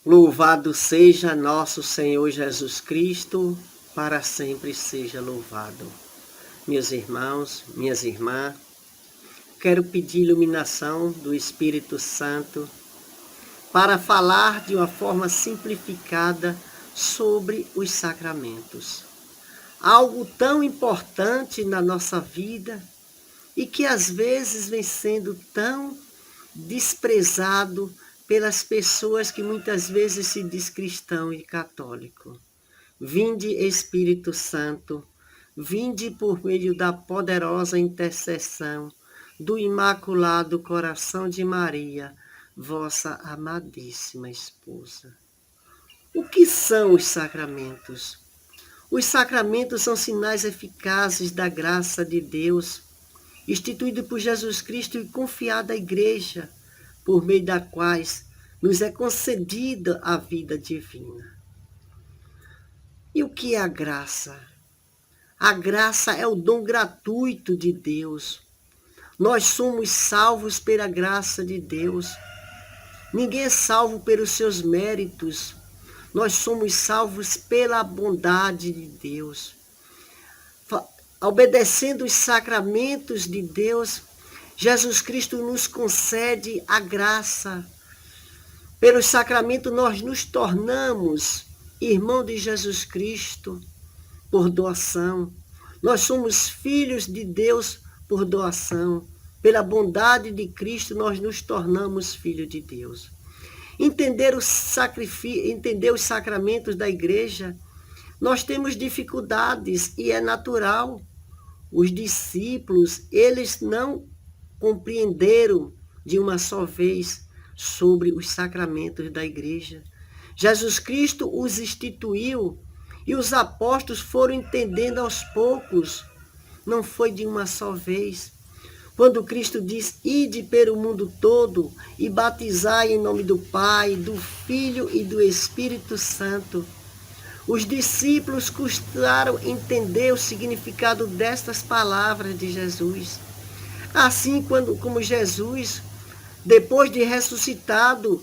Louvado seja nosso Senhor Jesus Cristo, para sempre seja louvado. Meus irmãos, minhas irmãs, quero pedir iluminação do Espírito Santo para falar de uma forma simplificada sobre os sacramentos. Algo tão importante na nossa vida e que às vezes vem sendo tão desprezado pelas pessoas que muitas vezes se diz cristão e católico. Vinde, Espírito Santo, vinde por meio da poderosa intercessão do Imaculado Coração de Maria, vossa amadíssima esposa. O que são os sacramentos? Os sacramentos são sinais eficazes da graça de Deus, instituído por Jesus Cristo e confiado à Igreja, por meio da quais nos é concedida a vida divina. E o que é a graça? A graça é o dom gratuito de Deus. Nós somos salvos pela graça de Deus. Ninguém é salvo pelos seus méritos. Nós somos salvos pela bondade de Deus. Obedecendo os sacramentos de Deus, Jesus Cristo nos concede a graça. Pelos sacramentos nós nos tornamos irmão de Jesus Cristo por doação. Nós somos filhos de Deus por doação. Pela bondade de Cristo nós nos tornamos filhos de Deus. Entender os sacramentos da Igreja, nós temos dificuldades e é natural. Os discípulos, eles não compreenderam de uma só vez sobre os sacramentos da Igreja. Jesus Cristo os instituiu e os apóstolos foram entendendo aos poucos. Não foi de uma só vez. Quando Cristo diz, ide pelo mundo todo e batizai em nome do Pai, do Filho e do Espírito Santo, os discípulos custaram entender o significado destas palavras de Jesus. Assim, como Jesus, depois de ressuscitado,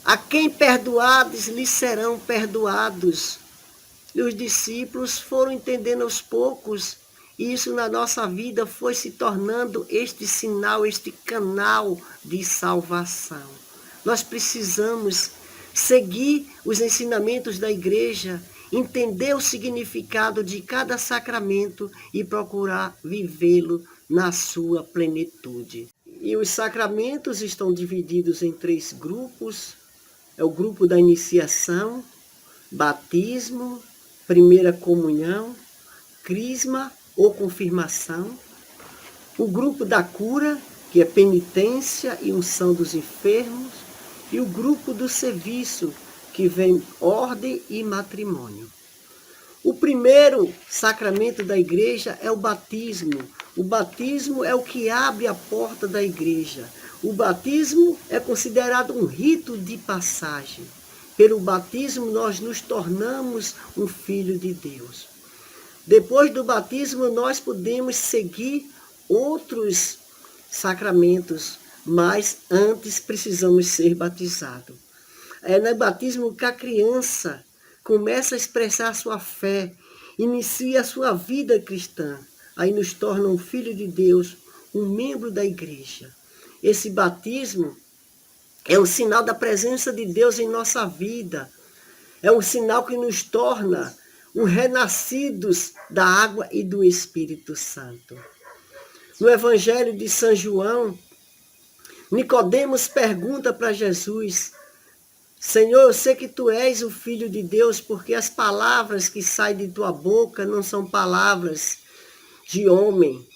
a quem perdoares, lhes serão perdoados. E os discípulos foram entendendo aos poucos, e isso na nossa vida foi se tornando este sinal, este canal de salvação. Nós precisamos seguir os ensinamentos da Igreja, entender o significado de cada sacramento e procurar vivê-lo na sua plenitude. E os sacramentos estão divididos em 3 grupos. É o grupo da iniciação, batismo, primeira comunhão, crisma ou confirmação. O grupo da cura, que é penitência e unção dos enfermos. E o grupo do serviço, que vem ordem e matrimônio. O primeiro sacramento da Igreja é o batismo. O batismo é o que abre a porta da Igreja. O batismo é considerado um rito de passagem. Pelo batismo nós nos tornamos um filho de Deus. Depois do batismo nós podemos seguir outros sacramentos, mas antes precisamos ser batizados. É no batismo que a criança começa a expressar a sua fé, inicia a sua vida cristã, aí nos torna um filho de Deus, um membro da Igreja. Esse batismo é um sinal da presença de Deus em nossa vida, é um sinal que nos torna um renascidos da água e do Espírito Santo. No Evangelho de São João, Nicodemos pergunta para Jesus, Senhor, eu sei que tu és o Filho de Deus, porque as palavras que saem de tua boca não são palavras de homem.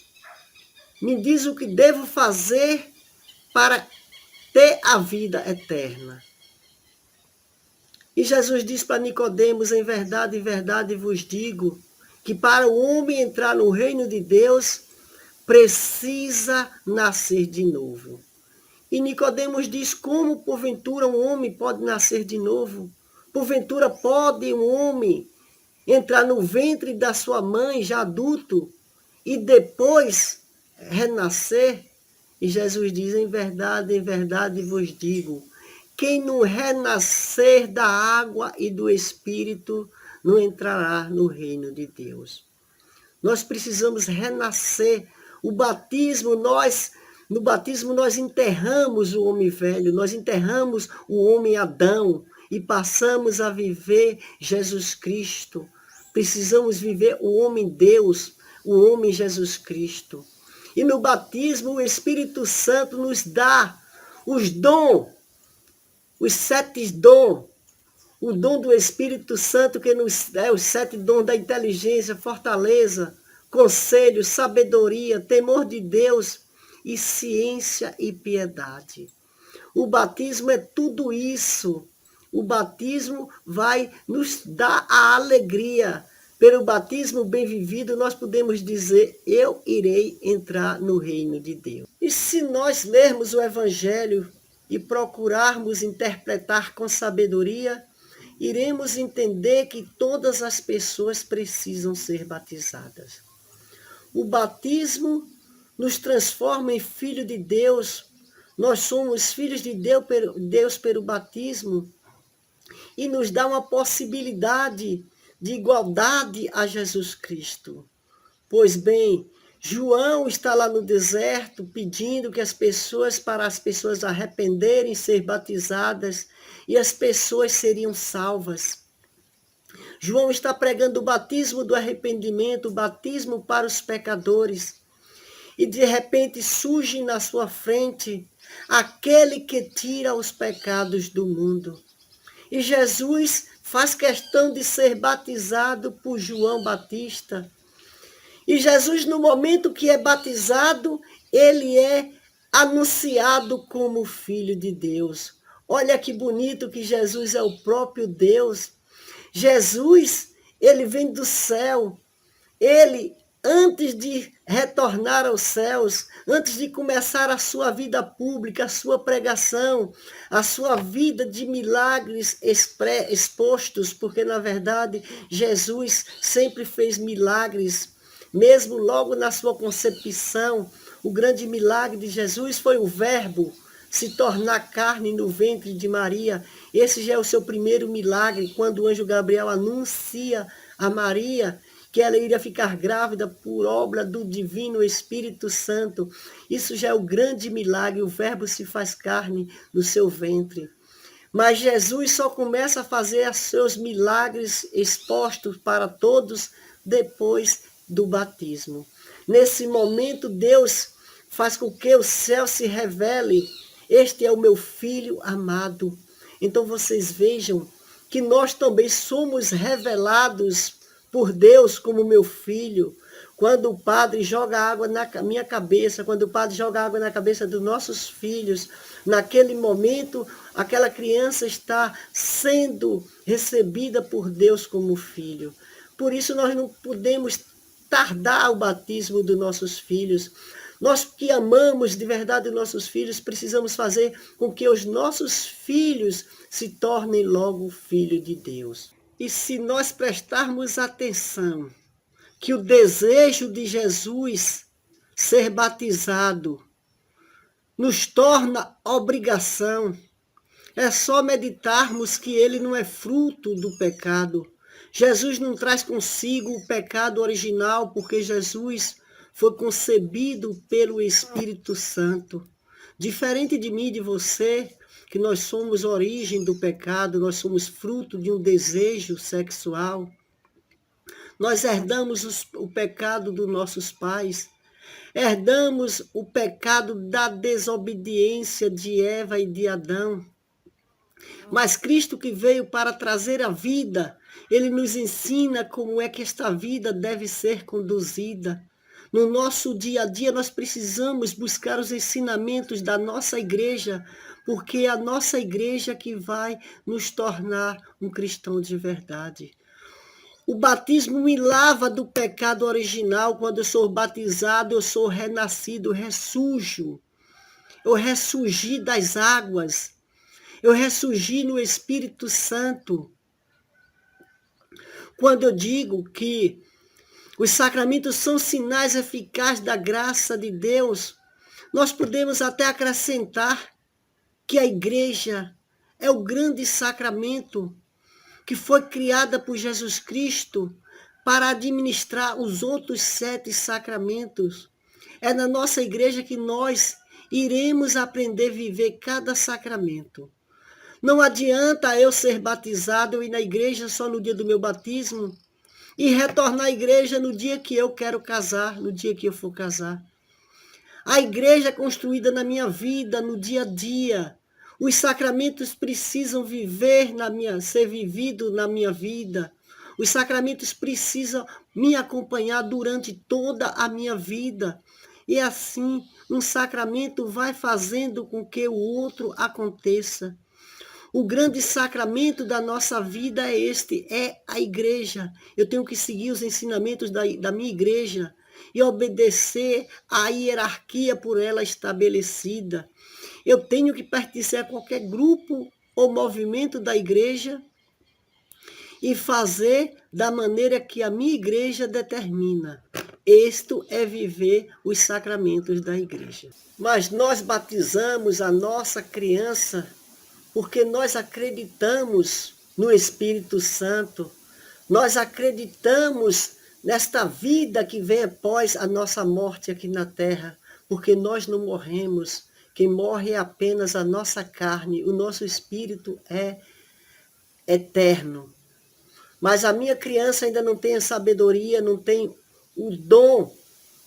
Me diz o que devo fazer para ter a vida eterna. E Jesus diz para Nicodemos, em verdade vos digo, que para o homem entrar no reino de Deus, precisa nascer de novo. E Nicodemos diz, como porventura um homem pode nascer de novo? Porventura pode um homem entrar no ventre da sua mãe, já adulto, e depois renascer? E Jesus diz, em verdade vos digo, quem não renascer da água e do Espírito não entrará no reino de Deus. Nós precisamos renascer. No batismo nós enterramos o homem velho, nós enterramos o homem Adão e passamos a viver Jesus Cristo. Precisamos viver o homem Deus, o homem Jesus Cristo. E no batismo o Espírito Santo nos dá os dons, os 7 dons, o dom do Espírito Santo que nos dá os 7 dons da inteligência, fortaleza, conselho, sabedoria, temor de Deus e ciência e piedade. O batismo é tudo isso. O batismo vai nos dar a alegria. Pelo batismo bem vivido, nós podemos dizer, eu irei entrar no reino de Deus. E se nós lermos o Evangelho e procurarmos interpretar com sabedoria, iremos entender que todas as pessoas precisam ser batizadas. O batismo nos transforma em filho de Deus. Nós somos filhos de Deus pelo batismo e nos dá uma possibilidade de igualdade a Jesus Cristo. Pois bem, João está lá no deserto pedindo que para as pessoas arrependerem, ser batizadas, e as pessoas seriam salvas. João está pregando o batismo do arrependimento, o batismo para os pecadores. E de repente surge na sua frente aquele que tira os pecados do mundo. E Jesus faz questão de ser batizado por João Batista. E Jesus, no momento que é batizado, ele é anunciado como Filho de Deus. Olha que bonito que Jesus é o próprio Deus. Jesus, ele vem do céu. Ele, antes de retornar aos céus, antes de começar a sua vida pública, a sua pregação, a sua vida de milagres expostos, porque, na verdade, Jesus sempre fez milagres. Mesmo logo na sua concepção, o grande milagre de Jesus foi o Verbo se tornar carne no ventre de Maria. Esse já é o seu primeiro milagre, quando o anjo Gabriel anuncia a Maria que ela iria ficar grávida por obra do Divino Espírito Santo. Isso já é o grande milagre, o Verbo se faz carne no seu ventre. Mas Jesus só começa a fazer os seus milagres expostos para todos depois do batismo. Nesse momento, Deus faz com que o céu se revele. Este é o meu filho amado. Então vocês vejam que nós também somos revelados por Deus como meu filho. Quando o Padre joga água na minha cabeça, quando o Padre joga água na cabeça dos nossos filhos, naquele momento, aquela criança está sendo recebida por Deus como filho. Por isso nós não podemos tardar o batismo dos nossos filhos. Nós que amamos de verdade os nossos filhos, precisamos fazer com que os nossos filhos se tornem logo filhos de Deus. E se nós prestarmos atenção que o desejo de Jesus ser batizado nos torna obrigação, é só meditarmos que ele não é fruto do pecado. Jesus não traz consigo o pecado original, porque Jesus foi concebido pelo Espírito Santo. Diferente de mim e de você, que nós somos origem do pecado, nós somos fruto de um desejo sexual. Nós herdamos o pecado dos nossos pais, herdamos o pecado da desobediência de Eva e de Adão. Mas Cristo que veio para trazer a vida, ele nos ensina como é que esta vida deve ser conduzida. No nosso dia a dia, nós precisamos buscar os ensinamentos da nossa igreja, porque é a nossa igreja que vai nos tornar um cristão de verdade. O batismo me lava do pecado original. Quando eu sou batizado, eu sou renascido, ressurjo. Eu ressurgi das águas. Eu ressurgi no Espírito Santo. Quando eu digo que os sacramentos são sinais eficazes da graça de Deus, nós podemos até acrescentar que a igreja é o grande sacramento que foi criada por Jesus Cristo para administrar os outros 7 sacramentos. É na nossa igreja que nós iremos aprender a viver cada sacramento. Não adianta eu ser batizado e ir na igreja só no dia do meu batismo e retornar à igreja no dia que eu quero casar, no dia que eu for casar. A igreja é construída na minha vida, no dia a dia. Os sacramentos precisam ser vivido na minha vida. Os sacramentos precisam me acompanhar durante toda a minha vida. E assim, um sacramento vai fazendo com que o outro aconteça. O grande sacramento da nossa vida é a igreja. Eu tenho que seguir os ensinamentos da minha igreja e obedecer à hierarquia por ela estabelecida. Eu tenho que pertencer a qualquer grupo ou movimento da igreja e fazer da maneira que a minha igreja determina. Isto é viver os sacramentos da igreja. Mas nós batizamos a nossa criança porque nós acreditamos no Espírito Santo, nós acreditamos nesta vida que vem após a nossa morte aqui na terra, porque nós não morremos, quem morre é apenas a nossa carne, o nosso espírito é eterno. Mas a minha criança ainda não tem a sabedoria, não tem o dom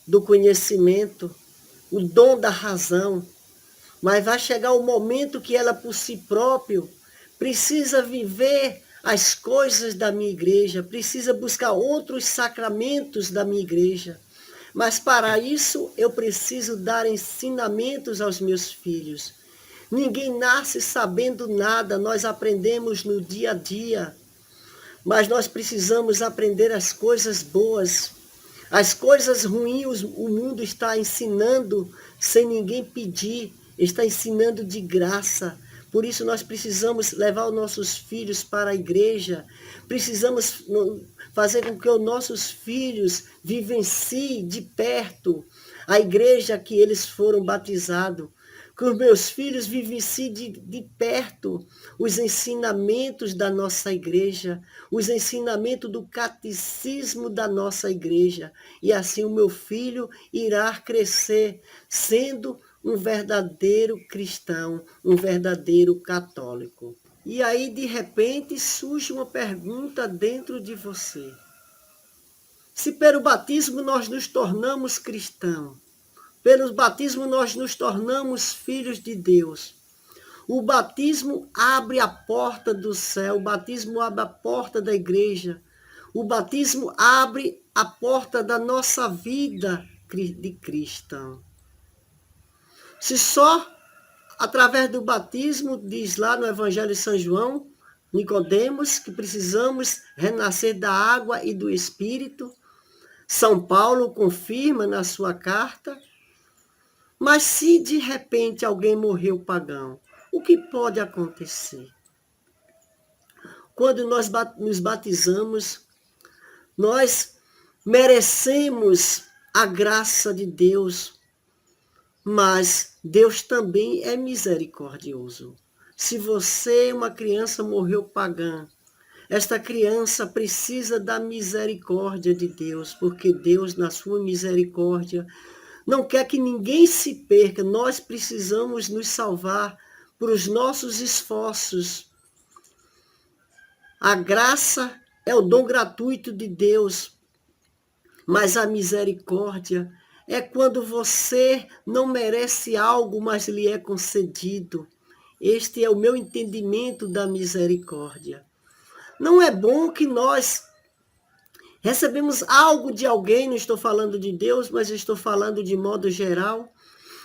do conhecimento, o dom da razão. Mas vai chegar o momento que ela, por si própria, precisa viver as coisas da minha igreja, precisa buscar outros sacramentos da minha igreja. Mas para isso eu preciso dar ensinamentos aos meus filhos. Ninguém nasce sabendo nada, nós aprendemos no dia a dia. Mas nós precisamos aprender as coisas boas. As coisas ruins o mundo está ensinando sem ninguém pedir, está ensinando de graça. Por isso nós precisamos levar os nossos filhos para a igreja, precisamos fazer com que os nossos filhos vivenciem de perto a igreja que eles foram batizados. Que os meus filhos vivenciem de perto os ensinamentos da nossa igreja, os ensinamentos do catecismo da nossa igreja. E assim o meu filho irá crescer sendo um verdadeiro cristão, um verdadeiro católico. E aí, de repente, surge uma pergunta dentro de você. Se pelo batismo nós nos tornamos cristãos, pelo batismo nós nos tornamos filhos de Deus, o batismo abre a porta do céu, o batismo abre a porta da igreja, o batismo abre a porta da nossa vida de cristão. Se só através do batismo, diz lá no Evangelho de São João, Nicodemos, que precisamos renascer da água e do Espírito. São Paulo confirma na sua carta. Mas se de repente alguém morreu pagão, o que pode acontecer? Quando nós nos batizamos, nós merecemos a graça de Deus, mas Deus também é misericordioso. Se você, uma criança, morreu pagã, esta criança precisa da misericórdia de Deus, porque Deus, na sua misericórdia, não quer que ninguém se perca. Nós precisamos nos salvar por os nossos esforços. A graça é o dom gratuito de Deus, mas a misericórdia é quando você não merece algo, mas lhe é concedido. Este é o meu entendimento da misericórdia. Não é bom que nós recebemos algo de alguém, não estou falando de Deus, mas estou falando de modo geral.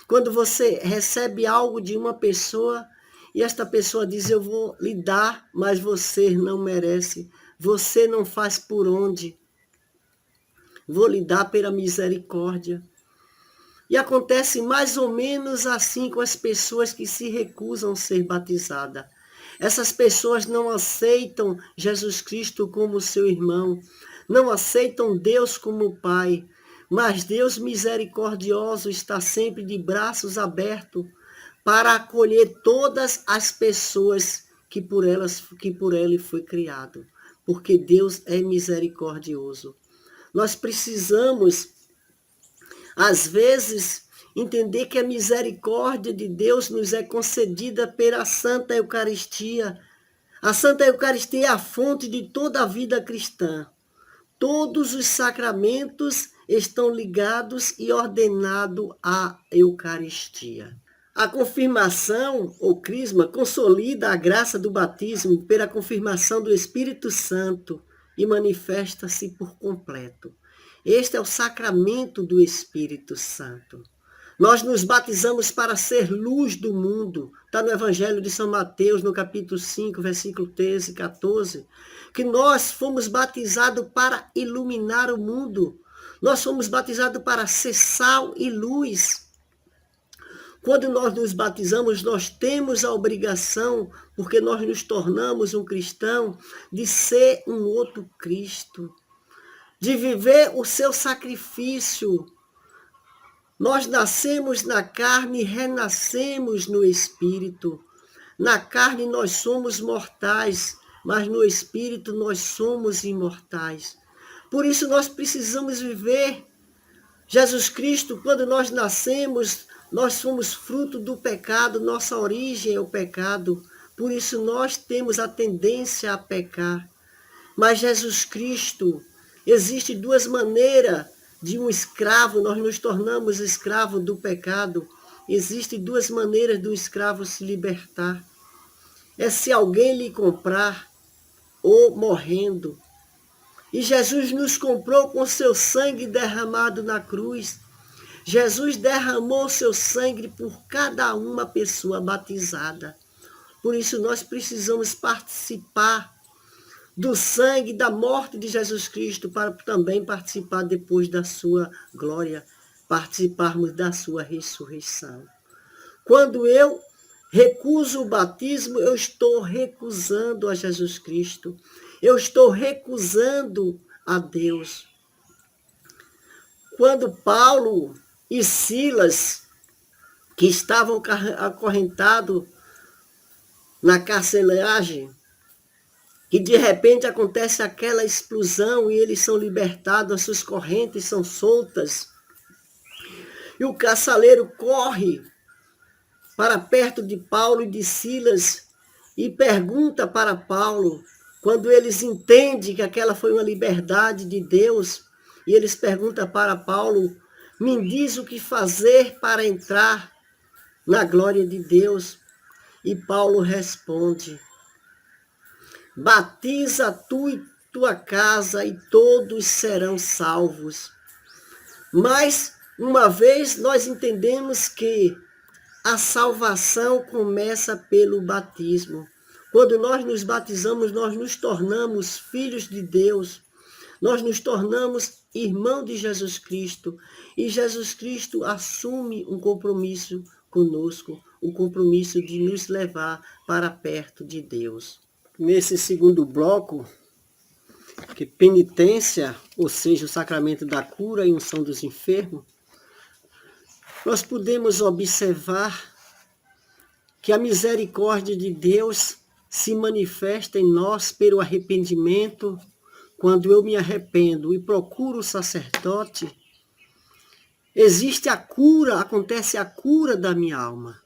Quando você recebe algo de uma pessoa e esta pessoa diz, eu vou lhe dar, mas você não merece, você não faz por onde. Vou lhe dar pela misericórdia. E acontece mais ou menos assim com as pessoas que se recusam a ser batizadas. Essas pessoas não aceitam Jesus Cristo como seu irmão, não aceitam Deus como Pai, mas Deus misericordioso está sempre de braços abertos para acolher todas as pessoas que por ele foi criado, porque Deus é misericordioso. Nós precisamos, às vezes, entender que a misericórdia de Deus nos é concedida pela Santa Eucaristia. A Santa Eucaristia é a fonte de toda a vida cristã. Todos os sacramentos estão ligados e ordenados à Eucaristia. A confirmação, ou crisma, consolida a graça do batismo pela confirmação do Espírito Santo e manifesta-se por completo. Este é o sacramento do Espírito Santo. Nós nos batizamos para ser luz do mundo. Está no Evangelho de São Mateus, no capítulo 5, versículo 13 e 14, que nós fomos batizados para iluminar o mundo. Nós fomos batizados para ser sal e luz. Quando nós nos batizamos, nós temos a obrigação, porque nós nos tornamos um cristão, de ser um outro Cristo, de viver o seu sacrifício. Nós nascemos na carne e renascemos no Espírito. Na carne nós somos mortais, mas no Espírito nós somos imortais. Por isso nós precisamos viver Jesus Cristo. Quando nós nascemos, nós somos fruto do pecado, nossa origem é o pecado. Por isso nós temos a tendência a pecar. Mas Jesus Cristo, existe duas maneiras de um escravo, nós nos tornamos escravo do pecado. Existem duas maneiras do escravo se libertar. É se alguém lhe comprar ou morrendo. E Jesus nos comprou com seu sangue derramado na cruz. Jesus derramou seu sangue por cada uma pessoa batizada. Por isso nós precisamos participar do sangue, da morte de Jesus Cristo, para também participar depois da sua glória, participarmos da sua ressurreição. Quando eu recuso o batismo, eu estou recusando a Jesus Cristo. Eu estou recusando a Deus. Quando Paulo e Silas, que estavam acorrentados na carceragem, que de repente acontece aquela explosão e eles são libertados, as suas correntes são soltas. E o carcereiro corre para perto de Paulo e de Silas e pergunta para Paulo, quando eles entendem que aquela foi uma liberdade de Deus, e eles perguntam para Paulo, me diz o que fazer para entrar na glória de Deus. E Paulo responde, batiza tu e tua casa e todos serão salvos. Mas, uma vez, nós entendemos que a salvação começa pelo batismo. Quando nós nos batizamos, nós nos tornamos filhos de Deus. Nós nos tornamos irmão de Jesus Cristo. E Jesus Cristo assume um compromisso conosco, o compromisso de nos levar para perto de Deus. Nesse segundo bloco, que penitência, ou seja, o sacramento da cura e unção dos enfermos, nós podemos observar que a misericórdia de Deus se manifesta em nós pelo arrependimento. Quando eu me arrependo e procuro o sacerdote, existe a cura, acontece a cura da minha alma.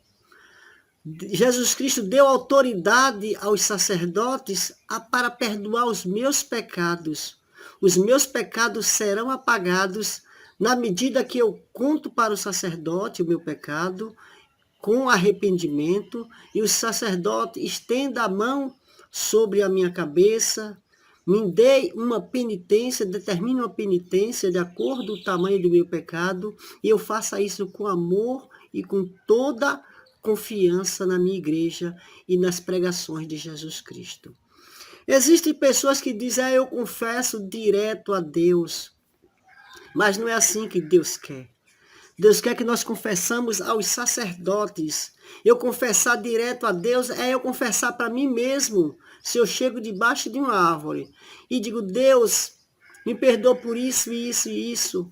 Jesus Cristo deu autoridade aos sacerdotes para perdoar os meus pecados. Os meus pecados serão apagados na medida que eu conto para o sacerdote o meu pecado, com arrependimento, e o sacerdote estenda a mão sobre a minha cabeça, me dê uma penitência, determine uma penitência de acordo com o tamanho do meu pecado, e eu faça isso com amor e com toda confiança na minha igreja e nas pregações de Jesus Cristo. Existem pessoas que dizem, eu confesso direto a Deus, mas não é assim que Deus quer. Deus quer que nós confessamos aos sacerdotes. Eu confessar direto a Deus é eu confessar para mim mesmo. Se eu chego debaixo de uma árvore e digo, Deus, me perdoa por isso, isso e isso,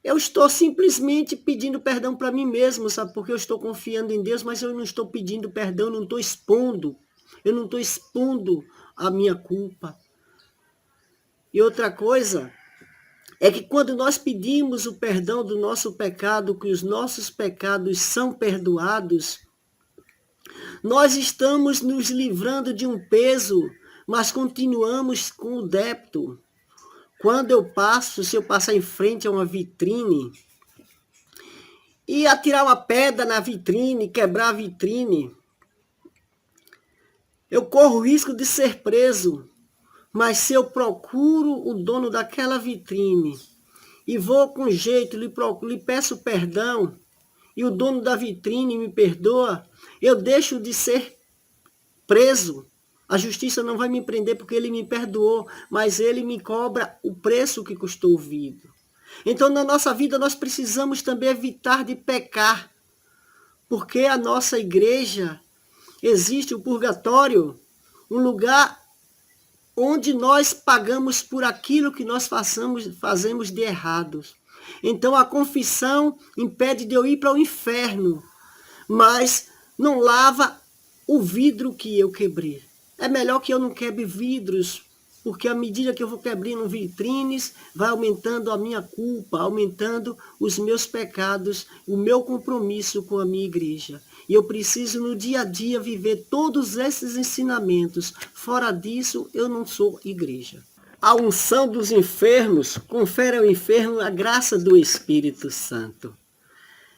eu estou simplesmente pedindo perdão para mim mesmo, sabe? Porque eu estou confiando em Deus, mas eu não estou pedindo perdão, não estou expondo eu não estou expondo a minha culpa. E outra coisa é que quando nós pedimos o perdão do nosso pecado, que os nossos pecados são perdoados, nós estamos nos livrando de um peso, mas continuamos com o débito. Quando se eu passar em frente a uma vitrine e atirar uma pedra na vitrine, quebrar a vitrine, eu corro o risco de ser preso. Mas se eu procuro o dono daquela vitrine e vou com jeito, lhe peço perdão, e o dono da vitrine me perdoa, eu deixo de ser preso. A justiça não vai me prender porque ele me perdoou, mas ele me cobra o preço que custou o vidro. Então, na nossa vida, nós precisamos também evitar de pecar, porque a nossa igreja existe o purgatório, um lugar onde nós pagamos por aquilo que nós fazemos de errados. Então a confissão impede de eu ir para o inferno, mas não lava o vidro que eu quebrei. É melhor que eu não quebre vidros, porque à medida que eu vou quebrando vitrines, vai aumentando a minha culpa, aumentando os meus pecados, o meu compromisso com a minha igreja. E eu preciso no dia a dia viver todos esses ensinamentos. Fora disso, eu não sou igreja. A unção dos enfermos confere ao enfermo a graça do Espírito Santo.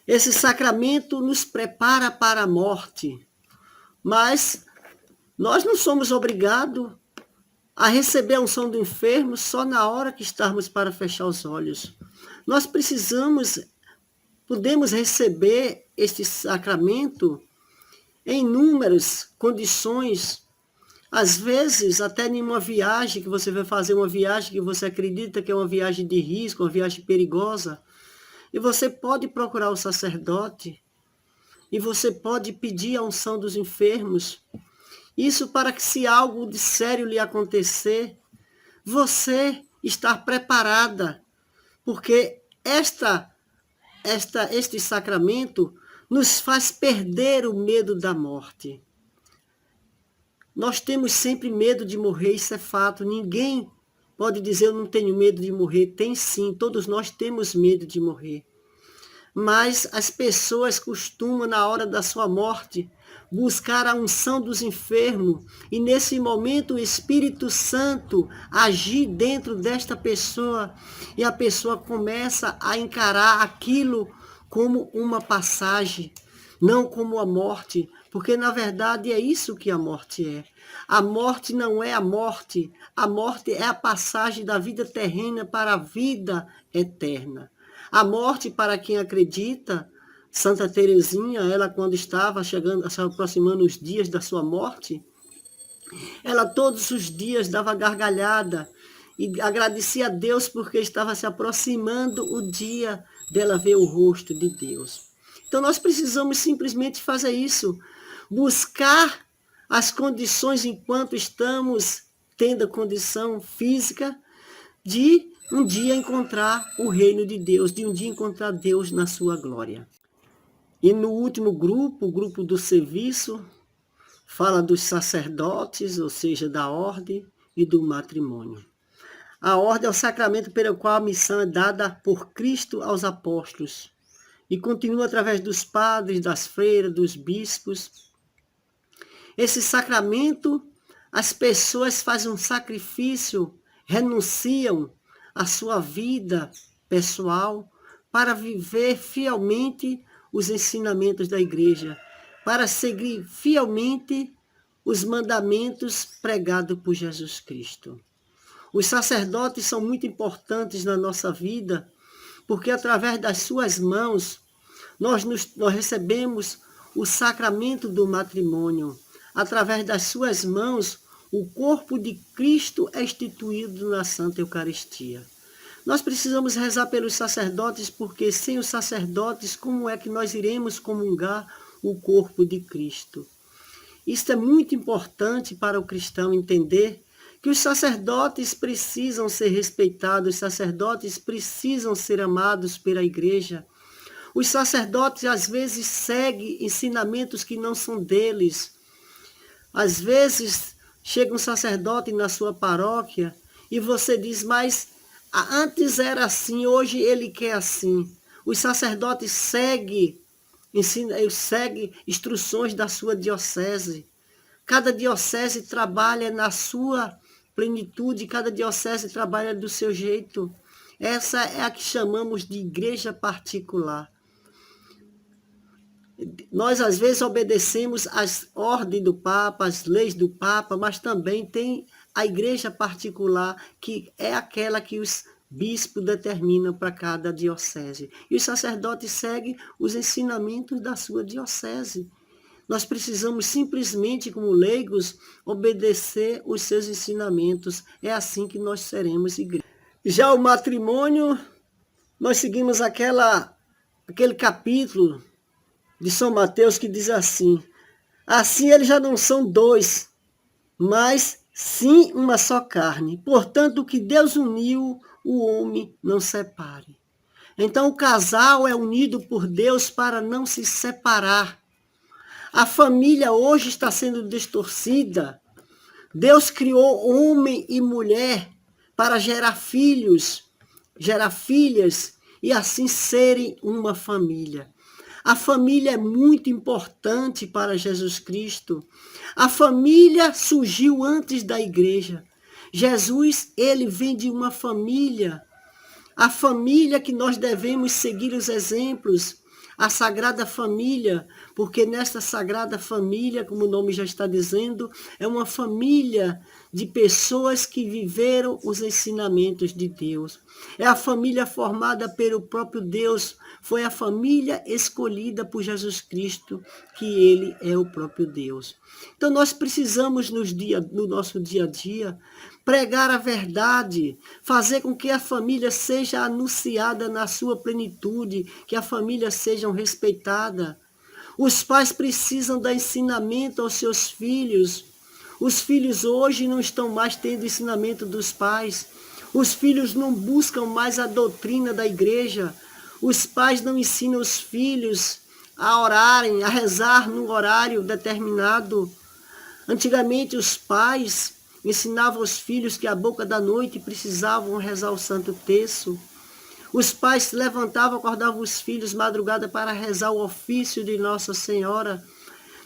Esse sacramento nos prepara para a morte, mas nós não somos obrigados a receber a unção do enfermo só na hora que estarmos para fechar os olhos. Nós podemos receber este sacramento em inúmeras condições. Às vezes, até em uma viagem, que você vai fazer uma viagem que você acredita que é uma viagem de risco, uma viagem perigosa, e você pode procurar o sacerdote, e você pode pedir a unção dos enfermos. Isso para que, se algo de sério lhe acontecer, você estar preparada, porque este sacramento nos faz perder o medo da morte. Nós temos sempre medo de morrer, isso é fato. Ninguém pode dizer eu não tenho medo de morrer. Tem sim, todos nós temos medo de morrer. Mas as pessoas costumam, na hora da sua morte, buscar a unção dos enfermos. E nesse momento o Espírito Santo agir dentro desta pessoa. E a pessoa começa a encarar aquilo como uma passagem, não como a morte. Porque na verdade é isso que a morte é. A morte não é a morte é a passagem da vida terrena para a vida eterna. A morte, para quem acredita, Santa Teresinha, ela quando estava chegando, se aproximando os dias da sua morte, ela todos os dias dava gargalhada e agradecia a Deus porque estava se aproximando o dia dela ver o rosto de Deus. Então nós precisamos simplesmente fazer isso, buscar as condições enquanto estamos tendo a condição física de um dia encontrar o reino de Deus, de um dia encontrar Deus na sua glória. E no último grupo, o grupo do serviço, fala dos sacerdotes, ou seja, da ordem e do matrimônio. A ordem é o sacramento pelo qual a missão é dada por Cristo aos apóstolos e continua através dos padres, das freiras, dos bispos. Esse sacramento, as pessoas fazem um sacrifício, renunciam à sua vida pessoal para viver fielmente os ensinamentos da igreja, para seguir fielmente os mandamentos pregados por Jesus Cristo. Os sacerdotes são muito importantes na nossa vida, porque através das suas mãos nós recebemos o sacramento do matrimônio. Através das suas mãos, o corpo de Cristo é instituído na Santa Eucaristia. Nós precisamos rezar pelos sacerdotes, porque sem os sacerdotes, como é que nós iremos comungar o corpo de Cristo? Isso é muito importante para o cristão entender que os sacerdotes precisam ser respeitados, os sacerdotes precisam ser amados pela igreja. Os sacerdotes às vezes seguem ensinamentos que não são deles, Às vezes, chega um sacerdote na sua paróquia e você diz, mas antes era assim, hoje ele quer assim. Os sacerdotes seguem instruções da sua diocese. Cada diocese trabalha na sua plenitude, cada diocese trabalha do seu jeito. Essa é a que chamamos de igreja particular. Nós, às vezes, obedecemos às ordens do Papa, às leis do Papa, mas também tem a igreja particular, que é aquela que os bispos determinam para cada diocese. E os sacerdotes seguem os ensinamentos da sua diocese. Nós precisamos simplesmente, como leigos, obedecer os seus ensinamentos. É assim que nós seremos igreja. Já o matrimônio, nós seguimos aquele capítulo de São Mateus que diz assim: assim eles já não são dois, mas sim uma só carne. Portanto, o que Deus uniu, o homem não separe. Então, o casal é unido por Deus para não se separar. A família hoje está sendo distorcida. Deus criou homem e mulher para gerar filhos, gerar filhas e assim serem uma família. A família é muito importante para Jesus Cristo. A família surgiu antes da igreja. Jesus, ele vem de uma família. A família que nós devemos seguir os exemplos. A Sagrada Família, porque nesta Sagrada Família, como o nome já está dizendo, é uma família de pessoas que viveram os ensinamentos de Deus. É a família formada pelo próprio Deus, foi a família escolhida por Jesus Cristo, que ele é o próprio Deus. Então nós precisamos no nosso dia a dia pregar a verdade, fazer com que a família seja anunciada na sua plenitude, que a família seja respeitada. Os pais precisam dar ensinamento aos seus filhos. Os filhos hoje não estão mais tendo ensinamento dos pais. Os filhos não buscam mais a doutrina da igreja. Os pais não ensinam os filhos a orarem, a rezar num horário determinado. Antigamente os pais ensinavam aos filhos que à boca da noite precisavam rezar o Santo Terço. Os pais levantavam, acordavam os filhos madrugada para rezar o ofício de Nossa Senhora,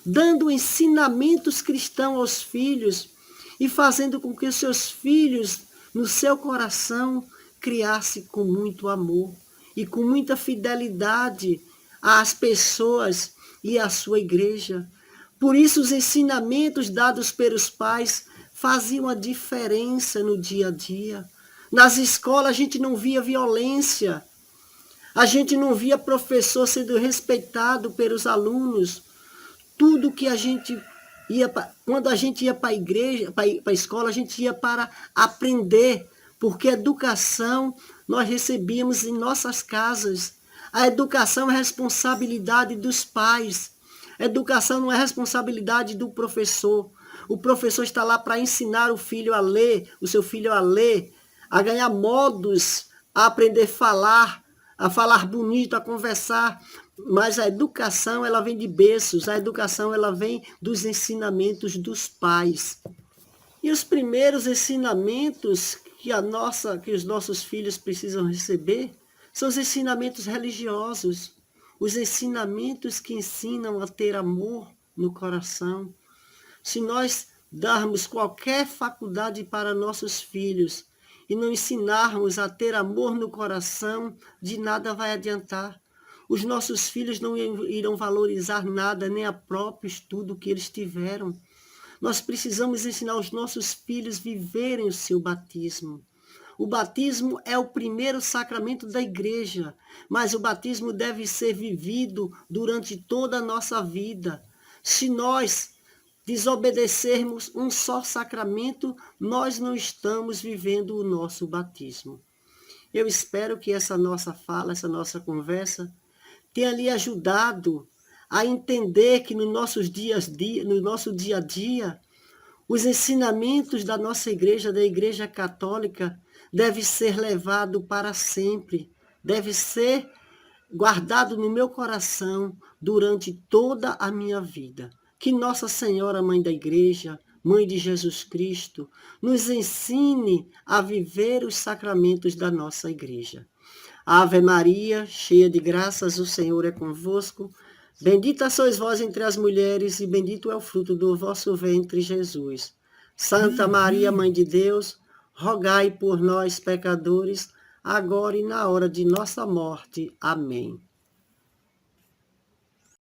dando ensinamentos cristãos aos filhos e fazendo com que os seus filhos, no seu coração, criassem com muito amor e com muita fidelidade às pessoas e à sua igreja. Por isso, os ensinamentos dados pelos pais faziam a diferença no dia a dia. Nas escolas, a gente não via violência. A gente não via professor sendo respeitado pelos alunos. Tudo que a gente ia, quando a gente ia para a igreja, para a escola, a gente ia para aprender, porque educação nós recebíamos em nossas casas. A educação é responsabilidade dos pais. A educação não é responsabilidade do professor. O professor está lá para ensinar o filho a ler, o seu filho a ler, a ganhar modos, a aprender a falar bonito, a conversar. Mas a educação, ela vem de berços, a educação, ela vem dos ensinamentos dos pais. E os primeiros ensinamentos que os nossos filhos precisam receber são os ensinamentos religiosos, os ensinamentos que ensinam a ter amor no coração. Se nós darmos qualquer faculdade para nossos filhos e não ensinarmos a ter amor no coração, de nada vai adiantar. Os nossos filhos não irão valorizar nada, nem a próprio estudo que eles tiveram. Nós precisamos ensinar os nossos filhos a viverem o seu batismo. O batismo é o primeiro sacramento da igreja, mas o batismo deve ser vivido durante toda a nossa vida. Se nós desobedecermos um só sacramento, nós não estamos vivendo o nosso batismo. Eu espero que essa nossa fala, essa nossa conversa, tenha lhe ajudado a entender que no nosso dia a dia, os ensinamentos da nossa igreja, da Igreja Católica, deve ser levado para sempre, deve ser guardado no meu coração durante toda a minha vida. Que Nossa Senhora, Mãe da Igreja, Mãe de Jesus Cristo, nos ensine a viver os sacramentos da nossa Igreja. Ave Maria, cheia de graças, o Senhor é convosco. Bendita sois vós entre as mulheres, e bendito é o fruto do vosso ventre, Jesus. Santa Maria, Mãe de Deus, rogai por nós, pecadores, agora e na hora de nossa morte. Amém.